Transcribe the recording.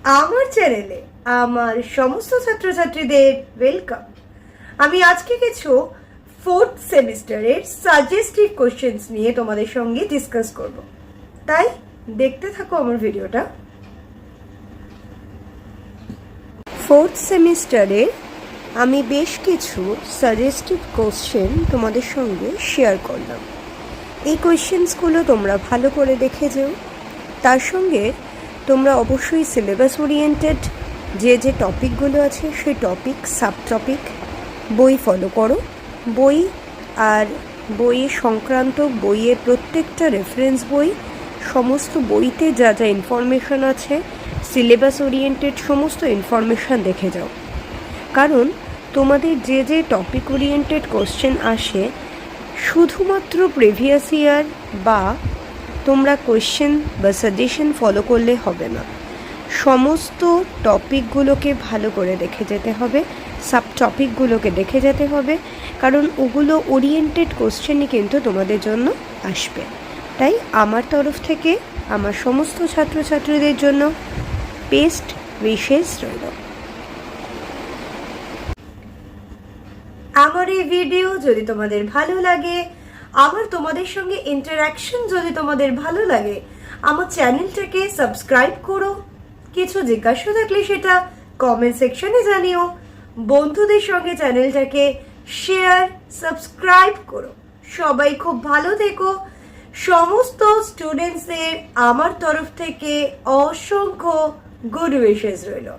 আমার চ্যানেলে আমার সমস্ত ছাত্রছাত্রীদের ওয়েলকাম। আমি আজকে কিছু ফোর্থ সেমিস্টারের সাজেস্টিভ কোশ্চেন্স নিয়ে তোমাদের সঙ্গে ডিসকাস করব, তাই দেখতে থাকো আমার ভিডিওটা। ফোর্থ সেমিস্টারে আমি বেশ কিছু সাজেস্টিভ কোশ্চেন তোমাদের সঙ্গে শেয়ার করলাম। এই কোয়েশ্চেন্সগুলো তোমরা ভালো করে দেখে যাও। তার সঙ্গে তোমরা অবশ্যই সিলেবাস ওরিয়েন্টেড যে টপিকগুলো আছে সেই টপিক, সাব টপিক বই ফলো করো। বই আর বইয়ে সংক্রান্ত বইয়ের প্রত্যেকটা রেফারেন্স বই, সমস্ত বইতে যা যা ইনফরমেশান আছে সিলেবাস ওরিয়েন্টেড সমস্ত ইনফরমেশান দেখে যাও। কারণ তোমাদের যে টপিক ওরিয়েন্টেড কোশ্চেন আসে শুধুমাত্র প্রিভিয়াস ইয়ার বা তোমরা কোয়েশ্চেন বা সাজেশন ফলো করলে হবে না, সমস্ত টপিকগুলোকে ভালো করে দেখে যেতে হবে, সাব টপিকগুলোকে দেখে যেতে হবে, কারণ ওগুলো ওরিয়েন্টেড কোশ্চেনই কিন্তু তোমাদের জন্য আসবে। তাই আমার তরফ থেকে আমার সমস্ত ছাত্রছাত্রীদের জন্য বেস্ট উইশেস রইল। আমার এই ভিডিও যদি তোমাদের ভালো লাগে, আমার তোমাদের সঙ্গে ইন্টারাকশন যদি তোমাদের ভালো লাগে, আমার চ্যানেলটাকে সাবস্ক্রাইব করো। কিছু জিজ্ঞাসা থাকলে সেটা কমেন্ট সেকশনে জানিও। বন্ধুদের সঙ্গে চ্যানেলটাকে শেয়ার, সাবস্ক্রাইব করো। সবাই খুব ভালো থেকো। সমস্ত স্টুডেন্টসদের আমার তরফ থেকে অসংখ্য গুড উইশেস রইল।